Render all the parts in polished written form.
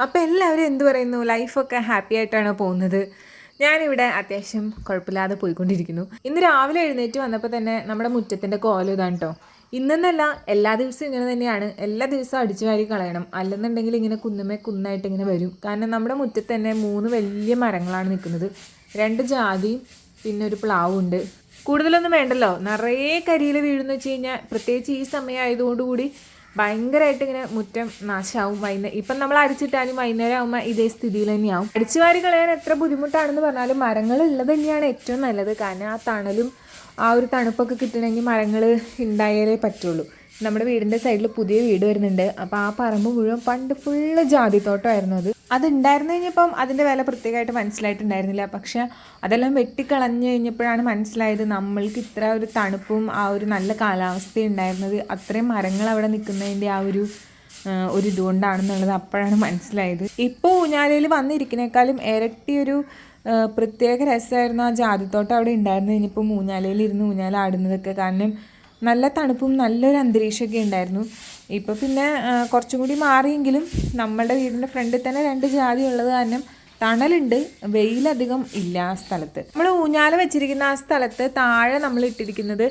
അപ്പോൾ എല്ലാവരും എന്ത് പറയുന്നു, ലൈഫൊക്കെ ഹാപ്പി ആയിട്ടാണോ പോകുന്നത്? ഞാനിവിടെ അത്യാവശ്യം കുഴപ്പമില്ലാതെ പോയിക്കൊണ്ടിരിക്കുന്നു. ഇന്ന് രാവിലെ എഴുന്നേറ്റ് വന്നപ്പോൾ തന്നെ നമ്മുടെ മുറ്റത്തിൻ്റെ കോലം ഇതാണ് കേട്ടോ. ഇന്നെന്നല്ല, എല്ലാ ദിവസവും ഇങ്ങനെ തന്നെയാണ്. എല്ലാ ദിവസവും അടിച്ചു വാരി കളയണം, അല്ലെന്നുണ്ടെങ്കിൽ ഇങ്ങനെ കുന്നുമേ കുന്നായിട്ട് ഇങ്ങനെ വരും. കാരണം നമ്മുടെ മുറ്റത്ത് തന്നെ 3 വലിയ മരങ്ങളാണ് നിൽക്കുന്നത്. 2 ജാതിയും പിന്നെ ഒരു പ്ലാവും ഉണ്ട്. കൂടുതലൊന്നും വേണ്ടല്ലോ, നിറയെ കരിയിൽ വീഴുന്നു വെച്ച് കഴിഞ്ഞാൽ, പ്രത്യേകിച്ച് ഈ സമയം ആയതുകൊണ്ടുകൂടി ഭയങ്കരമായിട്ട് ഇങ്ങനെ മുറ്റം നാശമാവും. ഇപ്പം നമ്മൾ അടിച്ചിട്ടാലും വൈകുന്നേരം ആകുമ്പോൾ ഇതേ സ്ഥിതിയിൽ തന്നെയാവും. അടിച്ചു വാരി കളയാൻ എത്ര ബുദ്ധിമുട്ടാണെന്ന് പറഞ്ഞാലും മരങ്ങൾ ഉള്ളത് തന്നെയാണ് ഏറ്റവും നല്ലത്. കാരണം ആ തണലും ആ ഒരു തണുപ്പൊക്കെ കിട്ടണമെങ്കിൽ മരങ്ങൾ ഉണ്ടായാലേ പറ്റുള്ളൂ. നമ്മുടെ വീടിൻ്റെ സൈഡിൽ പുതിയ വീട് വരുന്നുണ്ട്. അപ്പോൾ ആ പറമ്പ് മുഴുവൻ പണ്ട് ഫുള്ള് ജാതിത്തോട്ടമായിരുന്നു. അത് ഉണ്ടായിരുന്നു കഴിഞ്ഞപ്പം അതിൻ്റെ വില പ്രത്യേകമായിട്ട് മനസ്സിലായിട്ടുണ്ടായിരുന്നില്ല. പക്ഷെ അതെല്ലാം വെട്ടിക്കളഞ്ഞ് കഴിഞ്ഞപ്പോഴാണ് മനസ്സിലായത് നമ്മൾക്ക് ഇത്ര ഒരു തണുപ്പും ആ ഒരു നല്ല കാലാവസ്ഥയും ഉണ്ടായിരുന്നത് അത്രയും മരങ്ങൾ അവിടെ നിൽക്കുന്നതിൻ്റെ ആ ഒരു ഇതുകൊണ്ടാണെന്നുള്ളത് അപ്പോഴാണ് മനസ്സിലായത്. ഇപ്പോൾ ഊഞ്ഞാലയിൽ വന്നിരിക്കുന്നേക്കാളും ഇരട്ടി ഒരു പ്രത്യേക രസമായിരുന്നു ആ ജാതിത്തോട്ടം അവിടെ ഉണ്ടായിരുന്നു. കഴിഞ്ഞപ്പോൾ ഊഞ്ഞാലയിലിരുന്ന് ഊഞ്ഞാലാടുന്നതൊക്കെ. കാരണം നല്ല തണുപ്പും നല്ലൊരു അന്തരീക്ഷമൊക്കെ ഉണ്ടായിരുന്നു. ഇപ്പോൾ പിന്നെ കുറച്ചും കൂടി മാറിയെങ്കിലും നമ്മളുടെ വീടിൻ്റെ ഫ്രണ്ടിൽ തന്നെ 2 ജാതി ഉള്ളത് കാരണം തണലുണ്ട്, വെയിലധികം ഇല്ല ആ സ്ഥലത്ത്. നമ്മൾ ഊഞ്ഞാല വെച്ചിരിക്കുന്ന ആ സ്ഥലത്ത് താഴെ നമ്മൾ ഇട്ടിരിക്കുന്നത്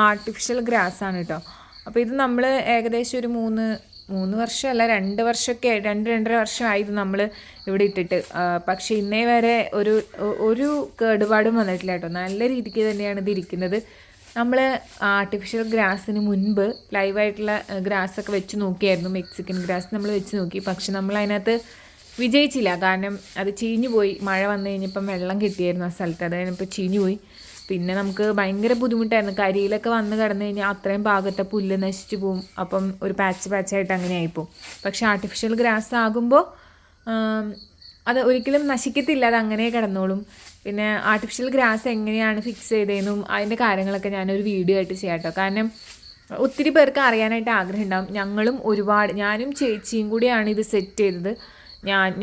ആർട്ടിഫിഷ്യൽ ഗ്രാസ് ആണ് കേട്ടോ. അപ്പോൾ ഇത് നമ്മൾ ഏകദേശം ഒരു 3 വർഷമല്ല 2 വർഷമൊക്കെ 2-2.5 വർഷമായി ഇത് നമ്മൾ ഇവിടെ ഇട്ടിട്ട്. പക്ഷേ ഇന്നേ വരെ ഒരു കേടുപാടും വന്നിട്ടില്ല കേട്ടോ. നല്ല രീതിക്ക് തന്നെയാണ് ഇത് ഇരിക്കുന്നത്. നമ്മൾ ആർട്ടിഫിഷ്യൽ ഗ്രാസിന് മുൻപ് ലൈവായിട്ടുള്ള ഗ്രാസൊക്കെ വെച്ച് നോക്കിയായിരുന്നു. മെക്സിക്കൻ ഗ്രാസ് നമ്മൾ വെച്ച് നോക്കി. പക്ഷെ നമ്മൾ അതിനകത്ത് വിജയിച്ചില്ല. കാരണം അത് ചീഞ്ഞു പോയി. മഴ വന്നു കഴിഞ്ഞപ്പം വെള്ളം കിട്ടിയായിരുന്നു ആ സ്ഥലത്ത്, അത് കഴിഞ്ഞപ്പോൾ ചീഞ്ഞു പോയി. പിന്നെ നമുക്ക് ഭയങ്കര ബുദ്ധിമുട്ടായിരുന്നു. കരിയിലൊക്കെ വന്ന് കിടന്നു കഴിഞ്ഞാൽ അത്രയും ഭാഗത്തെ പുല്ല് നശിച്ചു പോവും. അപ്പം ഒരു പാച്ചായിട്ട് അങ്ങനെ ആയിപ്പോവും. പക്ഷെ ആർട്ടിഫിഷ്യൽ ഗ്രാസ് ആകുമ്പോൾ അത് ഒരിക്കലും നശിക്കത്തില്ല, അത് അങ്ങനെ കിടന്നോളും. പിന്നെ ആർട്ടിഫിഷ്യൽ ഗ്രാസ് എങ്ങനെയാണ് ഫിക്സ് ചെയ്തതെന്നും അതിൻ്റെ കാര്യങ്ങളൊക്കെ ഞാനൊരു വീഡിയോ ആയിട്ട് ചെയ്യാം കേട്ടോ. കാരണം ഒത്തിരി പേർക്ക് അറിയാനായിട്ട് ആഗ്രഹം ഉണ്ടാകും. ഞാനും ചേച്ചിയും കൂടിയാണ് ഇത് സെറ്റ് ചെയ്തത്.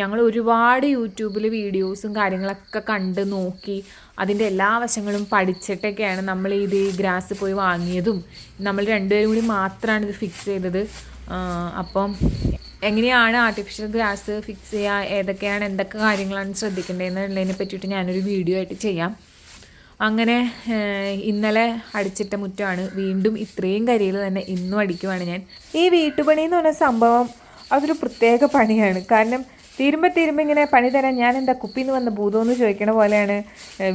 ഞങ്ങൾ ഒരുപാട് യൂട്യൂബിൽ വീഡിയോസും കാര്യങ്ങളൊക്കെ കണ്ട് നോക്കി അതിൻ്റെ എല്ലാ വശങ്ങളും പഠിച്ചിട്ടൊക്കെയാണ് നമ്മൾ ഈ ഗ്രാസ് പോയി വാങ്ങിയതും. നമ്മൾ 2 പേരും കൂടി മാത്രമാണ് ഇത് ഫിക്സ് ചെയ്തത്. അപ്പം എങ്ങനെയാണ് ആർട്ടിഫിഷ്യൽ ഗ്രാസ് ഫിക്സ് ചെയ്യുക, ഏതൊക്കെയാണ് എന്തൊക്കെ കാര്യങ്ങളാണ് ശ്രദ്ധിക്കേണ്ടതെന്നുള്ളതിനെ പറ്റിയിട്ട് ഞാനൊരു വീഡിയോ ആയിട്ട് ചെയ്യാം. അങ്ങനെ ഇന്നലെ അടിച്ചിട്ട മുറ്റമാണ്. വീണ്ടും ഇത്രയും കരിയിൽ തന്നെ ഇന്നും അടിക്കുവാണ് ഞാൻ. ഈ വീട്ടുപണി എന്ന് പറഞ്ഞ സംഭവം അതൊരു പ്രത്യേക പണിയാണ്. കാരണം തീരുമ്പോൾ ഇങ്ങനെ പണി തരാൻ ഞാൻ എന്താ കുപ്പിന്ന് വന്ന ഭൂതമെന്ന് ചോദിക്കണ പോലെയാണ്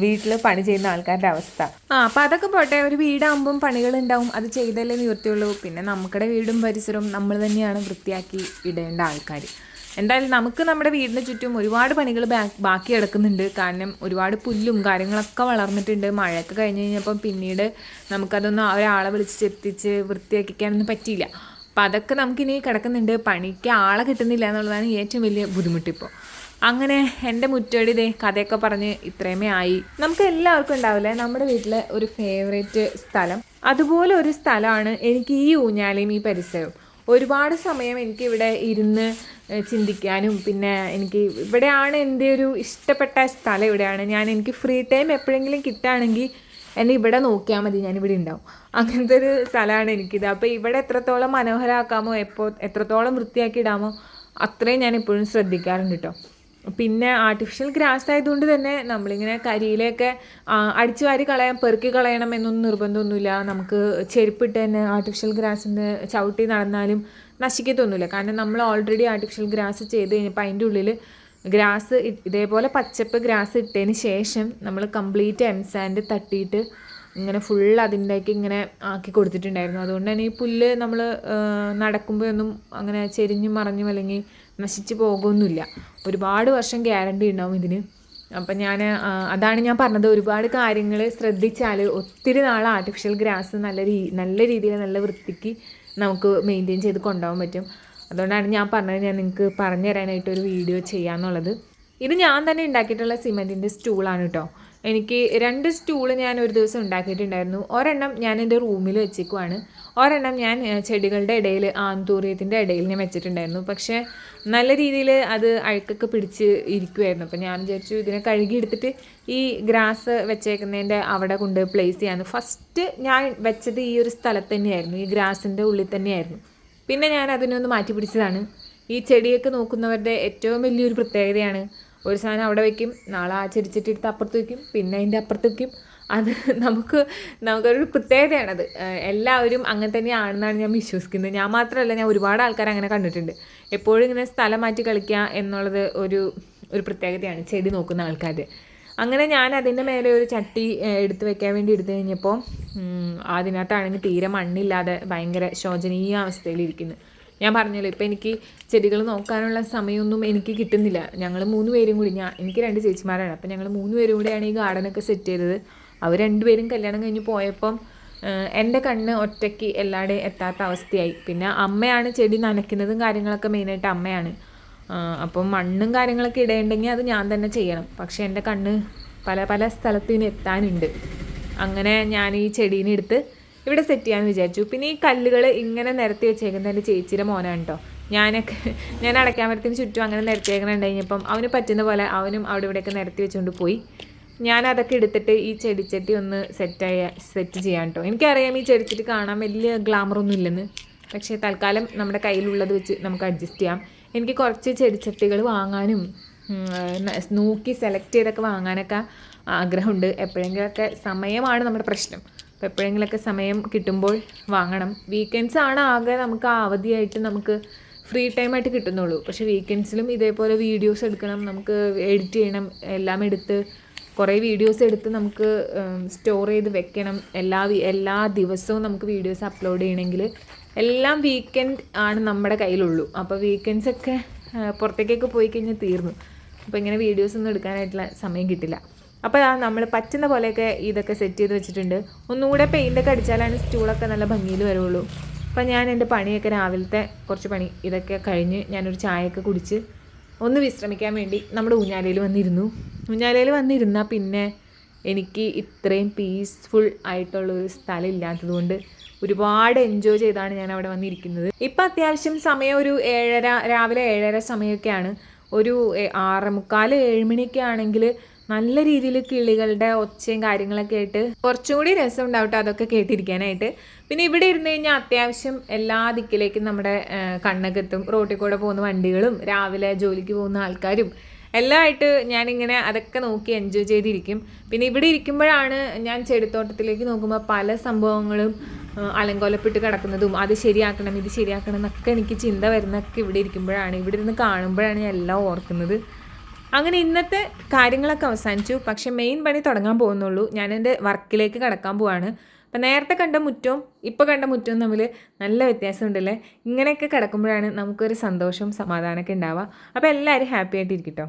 വീട്ടിൽ പണി ചെയ്യുന്ന ആൾക്കാരുടെ അവസ്ഥ. അപ്പോൾ അതൊക്കെ പോട്ടെ, ഒരു വീടാകുമ്പം പണികളുണ്ടാവും, അത് ചെയ്തല്ലേ നിവൃത്തിയുള്ളൂ. പിന്നെ നമുക്കിടെ വീടും പരിസരവും നമ്മൾ തന്നെയാണ് വൃത്തിയാക്കി ഇടേണ്ട ആൾക്കാർ. എന്തായാലും നമുക്ക് നമ്മുടെ വീടിന് ചുറ്റും ഒരുപാട് പണികൾ ബാക്കി കിടക്കുന്നുണ്ട്. കാരണം ഒരുപാട് പുല്ലും കാര്യങ്ങളൊക്കെ വളർന്നിട്ടുണ്ട്. മഴയൊക്കെ കഴിഞ്ഞ് കഴിഞ്ഞപ്പം പിന്നീട് നമുക്കതൊന്നും ഒരാളെ വിളിച്ച് ചെത്തിച്ച് വൃത്തിയാക്കിക്കാനൊന്നും പറ്റിയില്ല. അപ്പം അതൊക്കെ നമുക്കിനി കിടക്കുന്നുണ്ട്. പണിക്ക് ആളെ കിട്ടുന്നില്ല എന്നുള്ളതാണ് ഏറ്റവും വലിയ ബുദ്ധിമുട്ടിപ്പോൾ. അങ്ങനെ എൻ്റെ മുറ്റടി കഥയൊക്കെ പറഞ്ഞ് ഇത്രയുമേ ആയി. നമുക്ക് എല്ലാവർക്കും ഉണ്ടാവില്ലേ നമ്മുടെ വീട്ടിലെ ഒരു ഫേവറേറ്റ് സ്ഥലം. അതുപോലെ ഒരു സ്ഥലമാണ് എനിക്ക് ഈ ഊഞ്ഞാലയും ഈ പരിസരവും. ഒരുപാട് സമയം എനിക്കിവിടെ ഇരുന്ന് ചിന്തിക്കാനും പിന്നെ ഇവിടെയാണ് എൻ്റെ ഒരു ഇഷ്ടപ്പെട്ട സ്ഥലം. ഇവിടെയാണ് എനിക്ക് ഫ്രീ ടൈം എപ്പോഴെങ്കിലും കിട്ടുകയാണെങ്കിൽ എന്നെ ഇവിടെ നോക്കിയാൽ മതി, ഞാനിവിടെ ഉണ്ടാവും. അങ്ങനത്തെ ഒരു സ്ഥലമാണ് എനിക്കിത്. അപ്പോൾ ഇവിടെ എത്രത്തോളം മനോഹരമാക്കാമോ, എത്രത്തോളം വൃത്തിയാക്കി ഇടാമോ അത്രയും ഞാൻ എപ്പോഴും ശ്രദ്ധിക്കാറുണ്ട് കേട്ടോ. പിന്നെ ആർട്ടിഫിഷ്യൽ ഗ്രാസ് ആയതുകൊണ്ട് തന്നെ നമ്മളിങ്ങനെ കരിയിലൊക്കെ അടിച്ചു വാരി പെറുക്കി കളയണം എന്നൊന്നും നിർബന്ധമൊന്നുമില്ല. നമുക്ക് ചെരുപ്പിട്ട് തന്നെ ആർട്ടിഫിഷ്യൽ ഗ്രാസിൻ്റെ ചവിട്ടി നടന്നാലും നശിക്കത്തൊന്നുമില്ല. കാരണം നമ്മൾ ഓൾറെഡി ആർട്ടിഫിഷ്യൽ ഗ്രാസ് ചെയ്ത് കഴിഞ്ഞപ്പോൾ അതിൻ്റെ ഉള്ളിൽ ഗ്രാസ് ഇതേപോലെ പച്ചപ്പ് ഗ്രാസ് ഇട്ടതിന് ശേഷം നമ്മൾ കംപ്ലീറ്റ് എംസാൻഡ് തട്ടിയിട്ട് ഇങ്ങനെ ഫുൾ അതിൻ്റെയൊക്കെ ഇങ്ങനെ ആക്കി കൊടുത്തിട്ടുണ്ടായിരുന്നു. അതുകൊണ്ട് തന്നെ ഈ പുല്ല് നമ്മൾ നടക്കുമ്പോഴൊന്നും അങ്ങനെ ചെരിഞ്ഞും മറിഞ്ഞും അല്ലെങ്കിൽ നശിച്ച് പോകുമൊന്നുമില്ല. ഒരുപാട് വർഷം ഗ്യാരണ്ടി ഉണ്ടാവും ഇതിന്. അപ്പം അതാണ് ഞാൻ പറഞ്ഞത്, ഒരുപാട് കാര്യങ്ങൾ ശ്രദ്ധിച്ചാൽ ഒത്തിരി നാൾ ആർട്ടിഫിഷ്യൽ ഗ്രാസ് നല്ല രീതിയിൽ നല്ല വൃത്തിക്ക് നമുക്ക് മെയിൻറ്റെയിൻ ചെയ്ത് കൊണ്ടുപോകാൻ പറ്റും. അതുകൊണ്ടാണ് ഞാൻ പറഞ്ഞത് ഞാൻ നിങ്ങൾക്ക് പറഞ്ഞു തരാനായിട്ടൊരു വീഡിയോ ചെയ്യാമെന്നുള്ളത്. ഇത് ഞാൻ തന്നെ ഉണ്ടാക്കിയിട്ടുള്ള സിമെൻറ്റിൻ്റെ സ്റ്റൂളാണ് കേട്ടോ. എനിക്ക് 2 സ്റ്റൂള് ഞാൻ ഒരു ദിവസം ഉണ്ടാക്കിയിട്ടുണ്ടായിരുന്നു. ഒരെണ്ണം ഞാൻ എൻ്റെ റൂമിൽ വെച്ചേക്കുവാണ്, ഒരെണ്ണം ഞാൻ ചെടികളുടെ ഇടയിൽ ആന്തൂറിയത്തിൻ്റെ ഇടയിൽ ഞാൻ വെച്ചിട്ടുണ്ടായിരുന്നു. പക്ഷേ നല്ല രീതിയിൽ അത് അഴുക്കൊക്കെ പിടിച്ച് ഇരിക്കുമായിരുന്നു. അപ്പോൾ ഞാൻ വിചാരിച്ചു ഇതിനെ കഴുകി എടുത്തിട്ട് ഈ ഗ്രാസ് വെച്ചേക്കുന്നതിൻ്റെ അവിടെ കൊണ്ട് പ്ലേസ് ചെയ്യാമെന്ന്. ഫസ്റ്റ് ഞാൻ വെച്ചത് ഈ ഒരു സ്ഥലത്ത് തന്നെയായിരുന്നു, ഈ ഗ്രാസിൻ്റെ ഉള്ളിൽ തന്നെയായിരുന്നു. പിന്നെ ഞാൻ അതിനൊന്ന് മാറ്റി പിടിച്ചതാണ്. ഈ ചെടിയൊക്കെ നോക്കുന്നവരുടെ ഏറ്റവും വലിയൊരു പ്രത്യേകതയാണ്. ഒരു സാധനം അവിടെ വയ്ക്കും, നാളെ ആ ചെടിച്ചട്ടി എടുത്ത് അപ്പുറത്ത് വയ്ക്കും, പിന്നെ അതിൻ്റെ അപ്പുറത്ത് വയ്ക്കും. അത് നമുക്കൊരു പ്രത്യേകതയാണത്. എല്ലാവരും അങ്ങനെ തന്നെയാണെന്നാണ് ഞാൻ വിശ്വസിക്കുന്നത്. ഞാൻ മാത്രമല്ല, ഞാൻ ഒരുപാട് ആൾക്കാർ അങ്ങനെ കണ്ടിട്ടുണ്ട്. എപ്പോഴും ഇങ്ങനെ സ്ഥലം മാറ്റി കളിക്കുക എന്നുള്ളത് ഒരു പ്രത്യേകതയാണ് ചെടി നോക്കുന്ന ആൾക്കാർ. അങ്ങനെ ഞാൻ അതിൻ്റെ മേലെ ഒരു ചട്ടി എടുത്ത് വെക്കാൻ വേണ്ടി എടുത്തു കഴിഞ്ഞപ്പോൾ അതിനകത്താണെങ്കിൽ തീരെ മണ്ണില്ലാതെ ഭയങ്കര ശോചനീയ അവസ്ഥയിലിരിക്കുന്നു. ഞാൻ പറഞ്ഞല്ലോ, ഇപ്പം എനിക്ക് ചെടികൾ നോക്കാനുള്ള സമയമൊന്നും എനിക്ക് കിട്ടുന്നില്ല. ഞങ്ങൾ 3 പേരും കൂടി, എനിക്ക് 2 ചേച്ചിമാരാണ്. അപ്പം ഞങ്ങൾ 3 പേരും കൂടിയാണ് ഈ ഗാർഡനൊക്കെ സെറ്റ് ചെയ്തത്. അവർ 2 പേരും കല്യാണം കഴിഞ്ഞ് പോയപ്പം എൻ്റെ കണ്ണ് ഒറ്റയ്ക്ക് എല്ലാവരുടെയും എത്താത്ത അവസ്ഥയായി. പിന്നെ അമ്മയാണ് ചെടി നനയ്ക്കുന്നതും കാര്യങ്ങളൊക്കെ മെയിനായിട്ട് അമ്മയാണ്. അപ്പം മണ്ണും കാര്യങ്ങളൊക്കെ ഇടേണ്ടെങ്കിൽ അത് ഞാൻ തന്നെ ചെയ്യണം. പക്ഷേ എൻ്റെ കണ്ണ് പല പല സ്ഥലത്തിന് എത്താനുണ്ട്. അങ്ങനെ ഞാൻ ഈ ചെടീനെ എടുത്ത് ഇവിടെ സെറ്റ് ചെയ്യാമെന്ന് വിചാരിച്ചു. പിന്നെ ഈ കല്ലുകൾ ഇങ്ങനെ നിരത്തി വെച്ചേക്കുന്നത് എൻ്റെ ചേച്ചിയുടെ മോനാണ് കേട്ടോ. ഞാൻ അടയ്ക്കാമരത്തിന് ചുറ്റും അങ്ങനെ നിരത്തിയേക്കണം കഴിഞ്ഞപ്പം അവന് പറ്റുന്ന പോലെ അവനും അവിടെ ഇവിടെയൊക്കെ നിരത്തി വെച്ചുകൊണ്ട് പോയി. ഞാനതൊക്കെ എടുത്തിട്ട് ഈ ചെടിച്ചട്ടി ഒന്ന് സെറ്റ് ചെയ്യാൻ കേട്ടോ. എനിക്കറിയാം ഈ ചെടിച്ചട്ടി കാണാൻ വലിയ ഗ്ലാമറൊന്നും ഇല്ലെന്ന്, പക്ഷേ തൽക്കാലം നമ്മുടെ കയ്യിലുള്ളത് വെച്ച് നമുക്ക് അഡ്ജസ്റ്റ് ചെയ്യാം. എനിക്ക് കുറച്ച് ചെടിച്ചട്ടികൾ വാങ്ങാനും നോക്കി സെലക്ട് ചെയ്തൊക്കെ വാങ്ങാനൊക്കെ ആഗ്രഹമുണ്ട്. എപ്പോഴെങ്കിലുമൊക്കെ സമയമാണ് നമ്മുടെ പ്രശ്നം. അപ്പോൾ എപ്പോഴെങ്കിലുമൊക്കെ സമയം കിട്ടുമ്പോൾ വാങ്ങണം. വീക്കെൻഡ്സ് ആണ് ആകെ നമുക്ക് അവധിയായിട്ട് നമുക്ക് ഫ്രീ ടൈമായിട്ട് കിട്ടുന്നുള്ളൂ. പക്ഷേ വീക്കെൻഡ്സിലും ഇതേപോലെ വീഡിയോസ് എടുക്കണം, നമുക്ക് എഡിറ്റ് ചെയ്യണം, എല്ലാം എടുത്ത് കുറേ വീഡിയോസ് എടുത്ത് നമുക്ക് സ്റ്റോർ ചെയ്ത് വെക്കണം. എല്ലാ ദിവസവും നമുക്ക് വീഡിയോസ് അപ്ലോഡ് ചെയ്യണമെങ്കിൽ എല്ലാം വീക്കെൻഡ് ആണ് നമ്മുടെ കയ്യിലുള്ളൂ. അപ്പോൾ വീക്കെൻഡ്സൊക്കെ പുറത്തേക്കൊക്കെ പോയി കഴിഞ്ഞാൽ തീർന്നു. അപ്പോൾ ഇങ്ങനെ വീഡിയോസ് ഒന്നും എടുക്കാനായിട്ടുള്ള സമയം കിട്ടില്ല. അപ്പോൾ നമ്മൾ പറ്റുന്ന പോലെയൊക്കെ ഇതൊക്കെ സെറ്റ് ചെയ്ത് വെച്ചിട്ടുണ്ട്. ഒന്നുകൂടെ പെയിൻ്റൊക്കെ അടിച്ചാലാണ് സ്റ്റൂളൊക്കെ നല്ല ഭംഗിയിൽ വരുള്ളൂ. അപ്പോൾ ഞാൻ എൻ്റെ പണിയൊക്കെ രാവിലത്തെ കുറച്ച് പണി ഇതൊക്കെ കഴിഞ്ഞ് ഞാനൊരു ചായയൊക്കെ കുടിച്ച് ഒന്ന് വിശ്രമിക്കാൻ വേണ്ടി നമ്മുടെ ഊഞ്ഞാലയിൽ വന്നിരുന്നാൽ പിന്നെ എനിക്ക് ഇത്രയും പീസ്ഫുൾ ആയിട്ടുള്ളൊരു സ്ഥലം ഇല്ലാത്തതുകൊണ്ട് ഒരുപാട് എൻജോയ് ചെയ്താണ് ഞാൻ അവിടെ വന്നിരിക്കുന്നത്. ഇപ്പം അത്യാവശ്യം സമയം ഒരു 7:30, രാവിലെ 7:30 സമയമൊക്കെയാണ്. ഒരു 6:45, 7 മണിയൊക്കെ ആണെങ്കിൽ നല്ല രീതിയിൽ കിളികളുടെ ഒച്ചയും കാര്യങ്ങളൊക്കെ ആയിട്ട് കുറച്ചും കൂടി രസം ഉണ്ടാവട്ടെ അതൊക്കെ കേട്ടിരിക്കാനായിട്ട്. പിന്നെ ഇവിടെ ഇരുന്ന് കഴിഞ്ഞാൽ അത്യാവശ്യം എല്ലാ ദിക്കിലേക്കും നമ്മുടെ കണ്ണകത്തും റോട്ടിൽ കൂടെ പോകുന്ന വണ്ടികളും രാവിലെ ജോലിക്ക് പോകുന്ന ആൾക്കാരും എല്ലാം ആയിട്ട് ഞാനിങ്ങനെ അതൊക്കെ നോക്കി എൻജോയ് ചെയ്തിരിക്കും. പിന്നെ ഇവിടെ ഇരിക്കുമ്പോഴാണ് ഞാൻ ചെടിത്തോട്ടത്തിലേക്ക് നോക്കുമ്പോൾ പല സംഭവങ്ങളും അലങ്കോലപ്പെട്ട് കിടക്കുന്നതും അത് ശരിയാക്കണം ഇത് ശരിയാക്കണം എന്നൊക്കെ എനിക്ക് ചിന്ത വരുന്നതൊക്കെ ഇവിടെ ഇരിക്കുമ്പോഴാണ്, ഇവിടെ ഇരുന്ന് കാണുമ്പോഴാണ് ഞാൻ എല്ലാം ഓർക്കുന്നത്. അങ്ങനെ ഇന്നത്തെ കാര്യങ്ങളൊക്കെ അവസാനിച്ചു. പക്ഷേ മെയിൻ പണി തുടങ്ങാൻ പോകുന്നുള്ളൂ. ഞാൻ എൻ്റെ വർക്കിലേക്ക് കടക്കാൻ പോവാണ്. അപ്പം നേരത്തെ കണ്ട മുറ്റവും ഇപ്പോൾ കണ്ട മുറ്റവും തമ്മിൽ നല്ല വ്യത്യാസമുണ്ടല്ലേ. ഇങ്ങനെയൊക്കെ കിടക്കുമ്പോഴാണ് നമുക്കൊരു സന്തോഷവും സമാധാനമൊക്കെ ഉണ്ടാവുക. അപ്പോൾ എല്ലാവരും ഹാപ്പി ആയിട്ടിരിക്കട്ടോ.